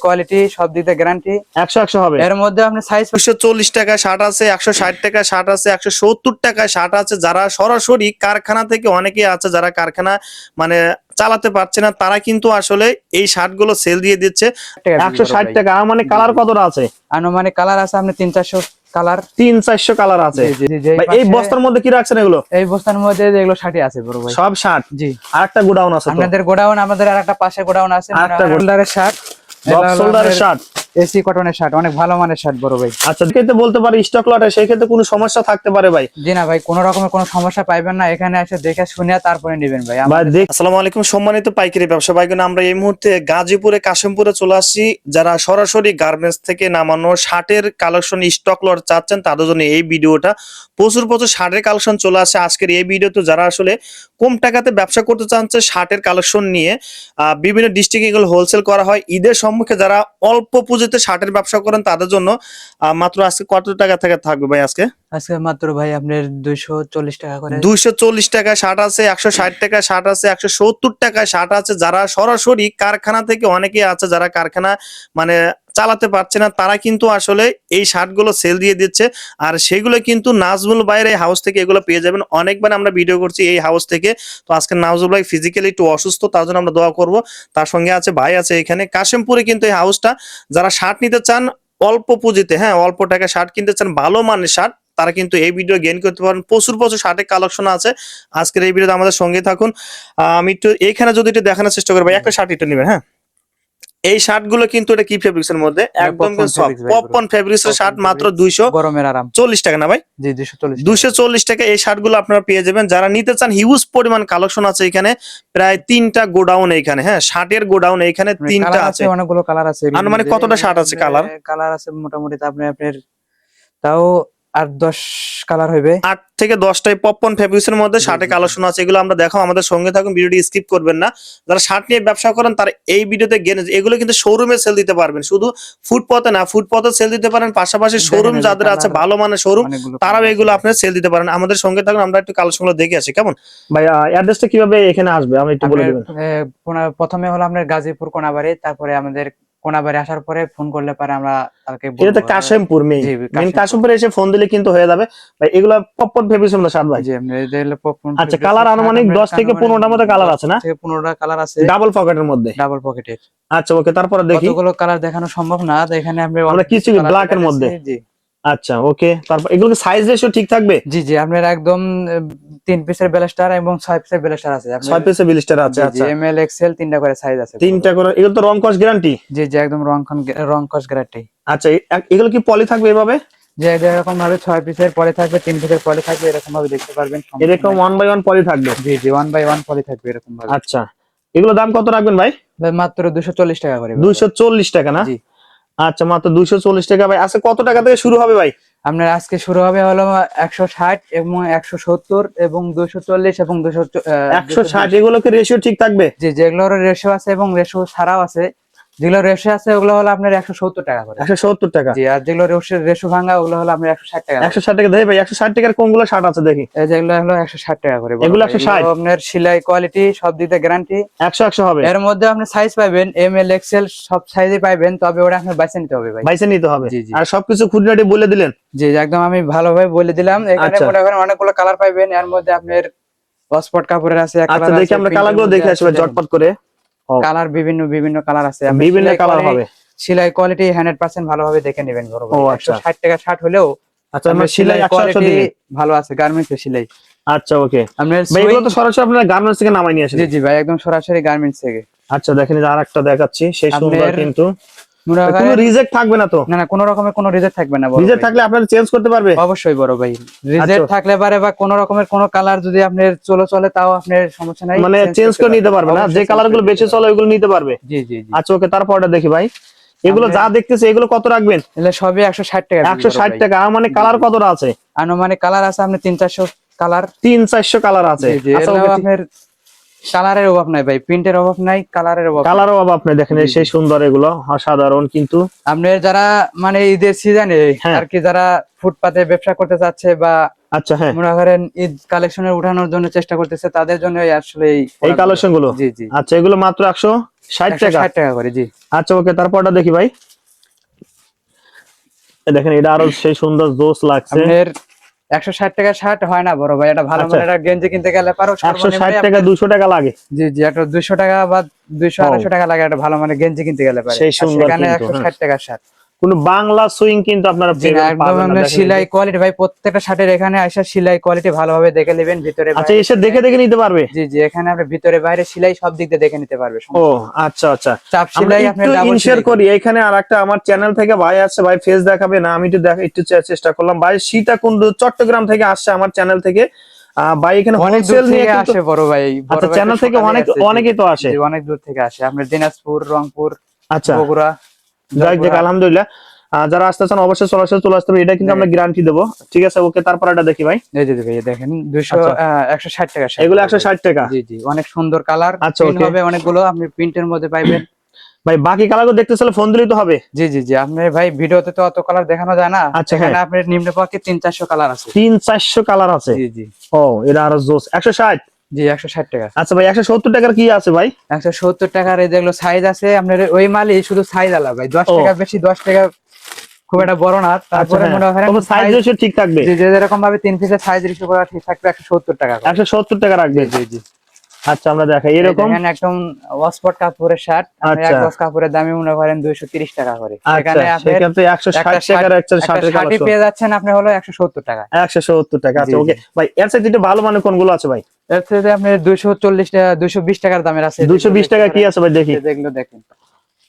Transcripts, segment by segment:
Quality সব দিতে guarantee 100 হবে। এর মধ্যে আপনি সাইজ 240 টাকায় শার্ট আছে, 160 টাকায় শার্ট আছে, 170 টাকায় শার্ট আছে। যারা সরাসরি কারখানা থেকে অনেকেই আছে যারা কারখানা মানে চালাতে পারছে না, তারা কিন্তু আসলে এই শার্ট গুলো সেল দিয়ে দিচ্ছে 160 টাকা। মানে কালার কতটা আছে? আনুমানিক কালার আছে আপনি 300-400 কালার, 300-400 কালার আছে। ভাই এই বস্তার মধ্যে কি রাখছেন এগুলো? এই বস্তার মধ্যে যেগুলো শার্টই আছে বড় ভাই, সব শার্ট। জি। আরেকটা গোডাউন আছে তো? আমাদের গোডাউন, আমাদের আরেকটা পাশে গোডাউন আছে, আরেকটা শোল্ডারের শার্ট, শোল্ডারের শার্ট, এসি কটনের শার্ট, অনেক ভালো মানের শার্ট বড় ভাই। আচ্ছা, ক্ষেত্রে বলতে পারি স্টক লটে সেই ক্ষেত্রে কোনো সমস্যা থাকতে পারে ভাই? জি না ভাই, কোনো রকমের কোনো সমস্যা পাইবেন না, এখানে এসে দেখে শুনে তারপরে নেবেন ভাই। আসসালামু আলাইকুম সম্মানিত পাইকারি ব্যবসা ভাইগণ, আমরা এই মুহূর্তে গাজীপুরে কাশিমপুরে চলে আসছি। যারা সরাসরি গার্মেন্টস থেকে নামানো শার্টের কালেকশন স্টক লট চাচ্ছেন তাদের জন্য এই ভিডিওটা। প্রচুর শার্টের কালেকশন চলে আসে আজকের এই ভিডিওতে। যারা আসলে কম টাকাতে ব্যবসা করতে চাচ্ছে শার্টের কালেকশন নিয়ে, বিভিন্ন ডিস্ট্রিক্টে এগুলো হোলসেল করা হয়। ঈদের সম্মুখে যারা অল্প পুঁজিতে শার্টের ব্যবসা করেন তাদের জন্য মাত্র আজকে কত টাকা থেকে থাকবে ভাই? আজকে মাত্র ভাই আপনার 240 টাকা করে। 240 টাকায় শার্ট আছে, 160 টাকায় শার্ট আছে, 170 টাকায় শার্ট আছে। যারা সরাসরি কারখানা থেকে অনেকেই আছে যারা কারখানা মানে চালাতে পারছে না, তারা কিন্তু আসলে এই শার্ট গুলো সেল দিয়ে দিচ্ছে। আর সেগুলো কিন্তু নাজমুল ভাইয়ের এই হাউস থেকে এগুলো পেয়ে যাবেন। অনেকবার আমরা ভিডিও করছি এই হাউস থেকে। তো আজকে নাজমুল ভাই ফিজিক্যালি একটু অসুস্থ, তার জন্য আমরা দোয়া করব। তার সঙ্গে আছে ভাই আছে এখানে কাশিমপুরে কিন্তু এই হাউসটা। যারা শার্ট নিতে চান অল্প পুঁজিতে, হ্যাঁ অল্প টাকায় শার্ট কিনতে চান, ভালো মানের শার্ট, তারা কিন্তু এই ভিডিও গেইন করতে পারেন। প্রচুর শার্টের কালেকশন আছে। আজকের এই ভিডিওতে আমাদের সঙ্গে থাকুন। আমি একটু এইখানে যদি একটু দেখানোর চেষ্টা করি ভাই, একটা শার্ট একটু নেবেন। হ্যাঁ, এই শার্ট গুলো কিন্তু এটা কি ফেব্রিক্স এর মধ্যে একদম পপকর্ন ফেব্রিক্স এর শার্ট, মাত্র 200 গরমের আরাম 40 টাকা না ভাই? জি 240 টাকা এই শার্ট গুলো আপনারা পেয়ে যাবেন। যারা নিতে চান হিউজ পরিমাণ কালেকশন আছে এখানে, প্রায় 3টা গোডাউন এইখানে। হ্যাঁ, শার্টের গোডাউন এইখানে 3টা আছে, অনেকগুলো কালার আছে। মানে কতটা শার্ট আছে? কালার আছে মোটামুটি আপনার তাও 8-10 কালার হইবে। 8 থেকে 10টাই পপকর্ন ফেব্রিক্স এর মধ্যে শার্টের কালেকশন আছে। এগুলো আমরা দেখাও, আমাদের সঙ্গে থাকুন, ভিডিওটি স্কিপ করবেন না। যারা শার্ট নিয়ে ব্যবসা করেন তারা এই ভিডিওতে গেলে এগুলো কিন্তু শোরুমে সেল দিতে পারবেন, শুধু ফুটপথে না, ফুটপথে সেল দিতে পারেন। পাশাপাশি শোরুম যাদের আছে ভালো মানের শোরুম, তারাও এগুলো আপনারা সেল দিতে পারেন। আমাদের সঙ্গে থাকুন, আমরা একটু কালেকশনগুলো দেখে আসি কেমন। ভাই অ্যাড্রেসটা কিভাবে এখানে আসবে আমি একটু বলে দিবেন? প্রথমে হলো আপনার গাজীপুর কোনাবাড়ি, তারপরে আমাদের কোনাবাড়ি আসার পরে ফোন করলে পারে আমরা তাকে বলবো। এটা তো কাশিমপুর মেইন কাশিমপুরে এসে ফোন দিলে কিন্তু হয়ে যাবে ভাই। এগুলা পপকর্ন ফেব্রিক্স এর শার্ট ভাই? জি, এটা পপকর্ন। আচ্ছা, কালার আনুমানিক 10 থেকে 15টার মধ্যে কালার আছে না? 15টা কালার আছে, ডাবল পকেটের মধ্যে। ডাবল পকেটের। আচ্ছা ওকে, তারপরে দেখি। কতগুলো কালার দেখানো সম্ভব না, তো এখানে আমরা কিছু ব্ল্যাক এর মধ্যে। জি আচ্ছা ওকে, তারপর এগুলো সাইজ রেশিও ঠিক থাকবে? জি জি, আপনার একদম 3 পিসের ব্লাস্টার এবং 6 পিসের ব্লাস্টার আছে। 6 পিসের ব্লাস্টার আছে। আচ্ছা, এম এল এক্সেল 3টা করে সাইজ আছে। 3টা করে। এগুলো তো রং কস গ্যারান্টি? জি জি, একদম রং কস গ্যারান্টি। আচ্ছা, এগুলো কি পলি থাকবে এভাবে? যে এরকম ভাবে 6 পিসের পলি থাকবে, 3 পিসের পলি থাকবে, এরকম ভাবে দেখতে পারবেন। এরকম 1 বাই 1 পলি থাকবে? জি জি, 1 বাই 1 পলি থাকবে এরকম ভাবে। আচ্ছা, এগুলো দাম কত রাখবেন ভাই? মাত্র 240 টাকা করে। 240 টাকা না? জি। আচ্ছা, মাত্র 240 টাকা ভাই। আচ্ছা, কত টাকা থেকে শুরু হবে ভাই? আপনার আজকে শুরু হবে হলো 160 এবং 170 এবং 240 এবং 160। এগুলোকে রেশিও ঠিক থাকবে? জি, যেগুলোর রেশিও আছে এবং রেশিও ছাড়াও আছে। যেগুলো রেশিও আছে ওগুলো হলো আপনার 170 টাকা করে। 170 টাকা? জি। আর যেগুলো রেশিও ভাঙা ওগুলো হলো আপনার 160 টাকা। 160 টাকা দেই ভাই। 160 টাকার কোনগুলো শার্ট আছে দেখি? এই যেগুলো হলো 160 টাকা করে। এগুলো 160? আপনার সেলাই কোয়ালিটি সব দিতে গ্যারান্টি 100 হবে। এর মধ্যে আপনি সাইজ পাবেন এম এল এক্সেল সব সাইজে পাবেন, তবে ওটা আপনার বাইসে নিতে হবে ভাই। বাইসে নিতে হবে? জি জি। আর সবকিছু খুঁটিনাটি বলে দিলেন? জি একদম, আমি ভালোভাবে বলে দিলাম। এখানে মনে করেন অনেকগুলো কালার পাবেন, এর মধ্যে আপনার অসপট কাপড়ের আছে। আচ্ছা, দেখি আমরা কালারগুলো দেখে আসবে ঝটপট করে। কালার বিভিন্ন কালার আছে, বিভিন্ন কালার হবে। সেলাই কোয়ালিটি 100% ভালোভাবে দেখে নেবেন বরাবর। 160 টাকা শার্ট হলেও আচ্ছা, আমরা সেলাই 100 দিবেন? ভালো আছে, গার্মেন্টস এর সেলাই। আচ্ছা ওকে ভাই, এগুলো তো সরাসরি আপনারা গার্মেন্টস থেকে নামাই নিয়ে আসেন? জি জি ভাই, একদম সরাসরি গার্মেন্টস থেকে। আচ্ছা, দেখেন এই যে আরেকটা দেখাচ্ছি, সেই সুন্দর। কিন্তু কোনো রিজেক্ট থাকবে না তো? না না, কোনো রকমের কোনো রিজেক্ট থাকবে না। রিজেক্ট থাকলে আপনারা চেঞ্জ করতে পারবে? অবশ্যই বড় ভাই, রিজেক্ট থাকলে পারে বা কোনো রকমের কোনো কালার যদি আপনার চলে তাও আপনার সমস্যা নাই, মানে চেঞ্জ করে নিতে পারবে না? যে কালারগুলো বেশি চলে ওইগুলো নিতে পারবে? জি জি জি। আচ্ছা ওকে, তারপরটা দেখি ভাই। এগুলো যা দেখতেছে এগুলো কত রাখবেন? এগুলো সবই 160 টাকা। 160 টাকা। মানে কালার কতটা আছে? আনুমানিক কালার আছে আপনি 300-400 কালার। 300-400 কালার আছে। আচ্ছা, আপনার কালারের অভাব নাই ভাই, প্রিন্টের অভাব নাই, কালারের অভাব নাই। কালারও অভাব নেই, দেখেন এই সেই সুন্দর, এগুলো অসাধারণ কিন্তু। আপনার যারা মানে ঈদের সিজনে হ্যাঁ। আর কি, যারা ফুটপাতে ব্যবসা করতে চাচ্ছে বা আচ্ছা, হ্যাঁ, মনে করেন ঈদ কালেকশনে উঠানোর জন্য চেষ্টা করতেছে, তাদের জন্য আসলে এই কালেকশন গুলো। জি জি। আচ্ছা, এগুলো মাত্র 160 টাকা। 160 টাকা করে, জি। আচ্ছা ওকে, তারপরটা দেখি ভাই। দেখেন এটা আরো সেই সুন্দর জোস লাগছে। আপনার 160 টাকা শার্ট হয় না বড় ভাই, এটা ভালো আচ্ছা। মানের একটা গেঞ্জি কিনতে গেলে পারো 160 টাকা 200 টাকা লাগে। জি জি, একটা 200 টাকা বা 200 250 টাকা লাগে একটা ভালো মানের গেঞ্জি কিনতে গেলে পারে। সেই সুন্দর সেখানে কিন্তু, 160 টাকা শার্ট। কোন বাংলা সুইং কিন্তু আপনারা জি না, একদম পাবেন না, আপনার দেখেন সেলাই এই যে। কোয়ালিটি ভাই, প্রত্যেকটা শার্টের এখানে এসে সেলাই কোয়ালিটি ভালোভাবে দেখে নেবেন ভিতরে আচ্ছা, বাইরে। এসে দেখে দেখে নিতে পারবে। জি জি, এখানে আপনি ভিতরে বাইরে সেলাই সব দিক দিয়ে দেখে নিতে পারবে। ও আচ্ছা আচ্ছা, চাপ আমরা সেলাই আপনার একটু ডাবল ইনশেয়ার সেলাই করি। এখানে আরেকটা আমার চ্যানেল থেকে ভাই আসছে, ভাই ফেস দেখাবে না, আমি একটু একটু চেষ্টা করলাম। ভাই সীতাকুণ্ড চট্টগ্রাম থেকে আসছে আমার চ্যানেল থেকে। ভাই এখানে অনেক দূর হোলসেল নিয়ে থেকে কিন্তু আসে বড় ভাই। আচ্ছা, চ্যানেল থেকে অনেকেই তো আসে। জি, অনেক দূর থেকে আসে, আপনার দিনাজপুর, রংপুর, আচ্ছা, বগুড়া। যাক যাক, আলহামদুলিল্লাহ। যারা আসতেছেন অবশ্যই সরাসরি চলে আসতে হবে, এটা কিন্তু আমরা গ্যারান্টি দেবো। ঠিক আছে ওকে, তারপর এটা দেখি ভাই। এই যে ভাই দেখেন 200 আচ্ছা। 160 টাকা শার্ট। এগুলো 160 টাকা। জি জি, অনেক সুন্দর কালার। আচ্ছা, প্রিন্ট ওকে হবে অনেকগুলো, আপনি প্রিন্টের মধ্যে পাইবেন। ভাই, বাকি কালারগুলো দেখতে চাইলে ফোন দিলেই তো হবে। জি জি জি, আপনি ভাই ভিডিওতে তো অত কালার দেখানো যায় না। আচ্ছা, এখানে হ্যাঁ। আপনার নিম্ন পক্ষে 300-400 কালার আছে। 300-400 কালার আছে। জি জি ও, এটা আরো জোস। 160। জি, 160 টাকা। আচ্ছা ভাই, 170 টাকার কি আছে ভাই? 170 টাকার এই যেগুলো সাইজ আছে আপনার, ওই মালই শুধু সাইজ আলাদা ভাই। 10 ও। টাকা বেশি, 10 টাকা খুব একটা বড় না। আচ্ছা, তারপরে হ্যাঁ, মনে করেন তবে সাইজ রেশিও ঠিক থাকবে। জি, যে যেরকম ভাবে 3 পিসের সাইজ রেশিও করা ঠিক থাকবে 170 টাকা করে। 170 টাকা রাখবে। জি জি। আচ্ছা, আমরা দেখাই এরকম। দেখেন একদম ওয়াশপট কাপড়ের শার্ট, আপনি এক আচ্ছা গজ কাপড়ের দামই মনে করেন 230 টাকা করে। আচ্ছা, সেখানে আপনি সেক্ষেত্রে 160 টাকার একটা শার্টের শার্টই কালেকশন পেয়ে যাচ্ছেন আপনি হলো 170 টাকা। 170 টাকা। আচ্ছা জি, ওকে জি। ভাই, এর সাথে একটু ভালো মানে কোনগুলো আছে ভাই? এর থেকে আপনার 240 টাকা 220 টাকার দামের আছে। 220 টাকা কি আছে ভাই দেখি। যেগুলো দেখেন।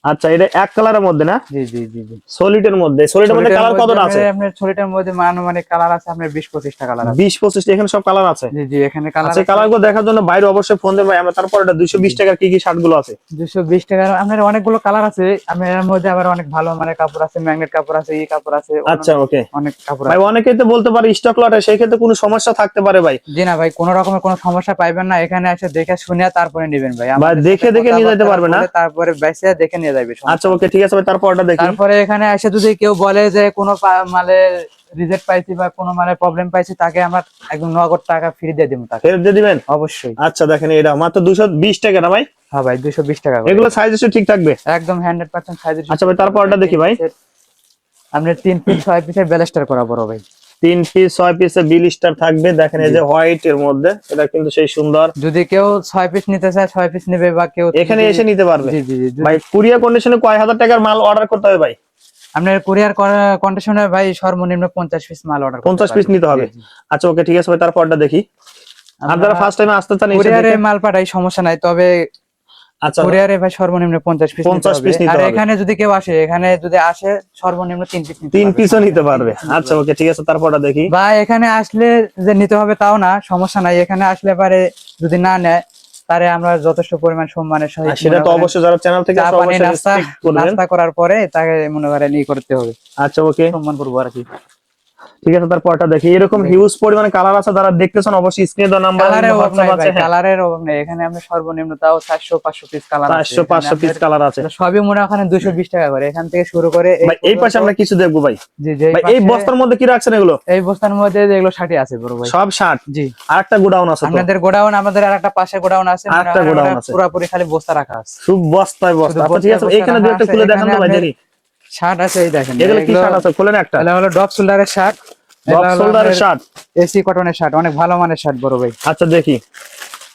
আচ্ছা, এটা এক কালারের মধ্যে না? জি জি জি জি। সলিডের মধ্যে, সলিডের মধ্যে কালার কতটা আছে? আপনার ছড়িটার মধ্যে আনুমানিক কালার আছে আপনার 20-25 টা কালার আছে। 20-25 এখানে সব কালার আছে। জি জি, এখানে কালার আচ্ছা, আছে। কালারগুলো দেখার জন্য বাইরে অবশ্যই ফোন দেবেন ভাই। আমরা তারপর এটা 220 টাকার কি কি শার্ট গুলো আছে? 220 টাকার আপনার অনেকগুলো কালার আছে। আপনার এর মধ্যে আবার অনেক ভালো মানের কাপড় আছে, ম্যাগনেট কাপড় আছে, এই কাপড় আছে। আচ্ছা ওকে অনেক কাপড় ভাই, আছে। অনেকেই তো বলতে পারে স্টক লট, সেই ক্ষেত্রে কোনো সমস্যা থাকতে পারে ভাই? জি না ভাই, কোনো রকমের কোনো সমস্যা পাইবেন না। এখানে এসে দেখে শুনে তারপরে নেবেন ভাই। ভাই আমাদের দেখে সাথে দেখে নিয়ে যেতে কথাবার্তা পারবে না? বলে তারপরে বেসে দেখে নিয়ে যাবে। আচ্ছা ওকে, ঠিক আছে ভাই, তারপর এটা দেখি। তারপরে এখানে এসে যদি কেউ বলে যে কোনো মালে রিজেক্ট পাইছি বা কোনো মানে প্রবলেম পাইছি, তাকে আমরা একদম নগদ টাকা ফ্রি দিয়ে দিব তাকে। ফেরত দিয়ে দিবেন? অবশ্যই। আচ্ছা, দেখেন এটা মাত্র 220 টাকা না ভাই? হ্যাঁ ভাই, 220 টাকা করে। এগুলো সাইজ ঠিক থাকবে একদম 100% সাইজের। আচ্ছা ভাই, তারপরটা দেখি ভাই। আপনি 3 পিস 6 পিসের ব্যালেস্টার করা বড় ভাই। 3 পিস 6 পিসে বিল স্টার থাকবে। দেখেন এই যে হোয়াইট এর মধ্যে, এটা কিন্তু সেই সুন্দর। যদি কেউ 6 পিস নিতে চায় 6 পিস নেবে, বা কেউ এখানে এসে নিতে পারবে। জি জি জি। ভাই কুরিয়ার কন্ডিশনে কয় হাজার টাকার মাল অর্ডার করতে হবে ভাই? আপনার কুরিয়ার কন্ডিশনে ভাই সর্বনিম্ন 50 পিস মাল অর্ডার 50 পিস নিতে হবে। আচ্ছা ওকে, ঠিক আছে ভাই, তারপরটা দেখি। আপনারা ফার্স্ট টাইমে আসতে চান এসে কুরিয়ারে দেখে। মাল পাঠাই, সমস্যা নাই। তবে আচ্ছা, কুরিয়ারে ভাই সর্বনিম্ন 50 পিস 50 পিস নিতে আর হবে। এখানে যদি কেউ আসে, এখানে যদি আসে সর্বনিম্ন 3 পিস নিতে 3 পারবে। পিসও নিতে পারবে। আচ্ছা ওকে, ঠিক আছে, তারপরটা দেখি। বা এখানে আসলে যে নিতে হবে তাও না, সমস্যা নাই। এখানে আসলে পারে যদি না নেয়, তারে আমরা যথেষ্ট পরিমাণ সম্মানের সহিত সেটা তো অবশ্যই, যারা চ্যানেল থেকে চা আসে পানি অবশ্যই নাস্তা রেসপেক্ট করবেন। নাস্তা করার পরে তাকে মনে করেন ই করতে হবে, আচ্ছা ওকে, সম্মান করবো আর কি। ঠিক আছে, তারপরটা দেখি। এরকম হিউজ পরিমাণে কালার আছে, যারা দেখতেছেন অবশ্যই স্ক্রিনে দেওয়া নাম্বার কালারের অভাব নাই আছে। ভাই, হ্যাঁ, কালারের অভাব নেই। এখানে আমরা সর্বনিম্ন তাও 400-500 পিস কালার আছে। 400-500 পিস কালার আছে। সবই মনে হয় 220 টাকা করে। এখান থেকে শুরু করে ভাই এই পাশে আমরা কিছু দেখবো ভাই। জি জি, ভাই এই বস্তার মধ্যে কি রাখছেন এগুলো? এই বস্তার মধ্যে যেগুলো 60 আছে বড় ভাই। সব 60? জি। আরেকটা গোডাউন আছে তো? আমাদের গোডাউন, আমাদের আরেকটা পাশে গোডাউন আছে। আরেকটা গোডাউন আছে, পুরোপুরি খালি বস্তা রাখা আছে। সব বস্তায় বস্তা। আচ্ছা ঠিক আছে, এখানে দুই একটা খুলে দেখান তো ভাই দেখি। শার্ট আছে, এই দেখেন। এগুলো কি শার্ট আছে? খুলেন একটা। এটা হলো ডগ শোল্ডারের শার্ট। ডগ শোল্ডারের শার্ট, এসি কটনের শার্ট, অনেক ভালো মানের শার্ট বড় ভাই। আচ্ছা দেখি।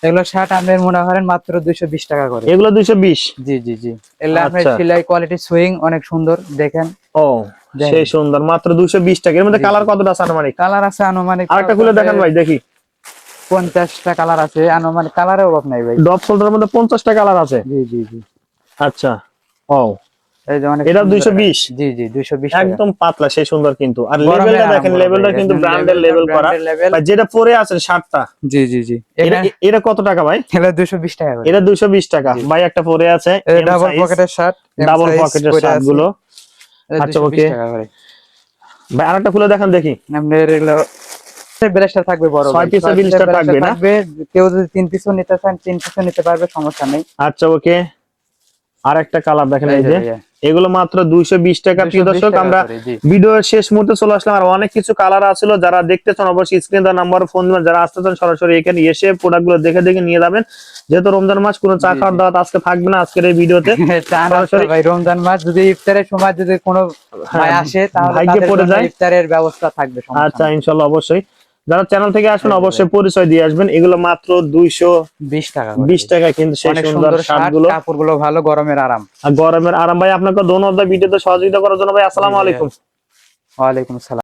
এগুলো শার্ট আপনার মনে করেন মাত্র 220 টাকা করে। এগুলো 220? জি জি জি। এগুলো আপনার সেলাই কোয়ালিটি, সুইং অনেক সুন্দর দেখেন। ও সেই সুন্দর, মাত্র 220 টাকা। এর মধ্যে কালার কতটা আছে আনুমানিক? কালার আছে আনুমানিক, আরেকটা খুলে দেখান ভাই দেখি। 50টা কালার আছে আনুমানিক, কালারের অভাব নাই ভাই। ডগ শোল্ডারের মধ্যে 50টা কালার আছে? জি জি জি। আচ্ছা, ও এই যে অনেক এটা 220? জি জি, 220 টাকা। একদম পাতলা, সেই সুন্দর কিন্তু। আর লেভেলটা দেখেন, লেভেলটা কিন্তু ব্র্যান্ডের লেভেল করা। ভাই যেটা পরে আছেন শার্টটা, জি জি জি, এটা কত টাকা ভাই? এটা 220 টাকা করে। এটা 220 টাকা। ভাই একটা পরে আছে ডাবল পকেটের শার্ট, ডাবল পকেটের শার্ট গুলো। আচ্ছা ওকে টাকা করে। ভাই আরেকটা খুলে দেখান দেখি। আপনার এগুলো ব্লেস্টার থাকবে বড় 6 পিসের ব্লেস্টার থাকবে না? কেউ যদি 3 পিসও নিতে চান 3 পিসও নিতে পারবে, সমস্যা নেই। আচ্ছা ওকে, আর একটা কালার দেখেন এই যে, ভাইয়া, এগুলো মাত্র 220 টাকা। প্রিয় 220 দর্শক, টাকা আমরা করে, জি। ভিডিওর শেষ মুহূর্তে চলে আসলাম। আর অনেক কিছু কালার আছিল, যারা দেখতে চান অবশ্যই স্ক্রিনে দেওয়া নাম্বারে ফোন দিবেন। যারা আসতে চান সরাসরি এখানে এসে প্রোডাক্টগুলো দেখে দেখে নিয়ে যাবেন। যেহেতু রমজান মাস, কোনো চা জি, খাওয়ার জি। দাওয়াত আজকে থাকবে না আজকের এই ভিডিওতে। চা নাস্তা সরাসরি ভাই, রমজান মাস যদি ইফতারের সময় যদি কোনো ভাই হ্যাঁ, আসে তাহলে ভাগ্যে তাদের পড়ে জন্য যায়। ইফতারের ব্যবস্থা থাকবে, সমস্যা আচ্ছা নেই। ইনশাল্লাহ, অবশ্যই যারা চ্যানেল থেকে আসবেন এই যে অবশ্যই ভাই, পরিচয় দিয়ে আসবেন। এগুলো মাত্র 20 টাকা করে, 220 টাকা, কিন্তু সেই অনেক সুন্দর সুন্দর শার্ট শার্ট, গুলো, কাপড়গুলো ভালো, গরমের আরাম। আর গরমের আরাম। ভাই আপনাকে ধন্যবাদ ভিডিওতে সহযোগিতা করার জন্য ভাই। জি আসসালামু ভাইয়া, আলাইকুম। ওয়ালাইকুম আসসালাম।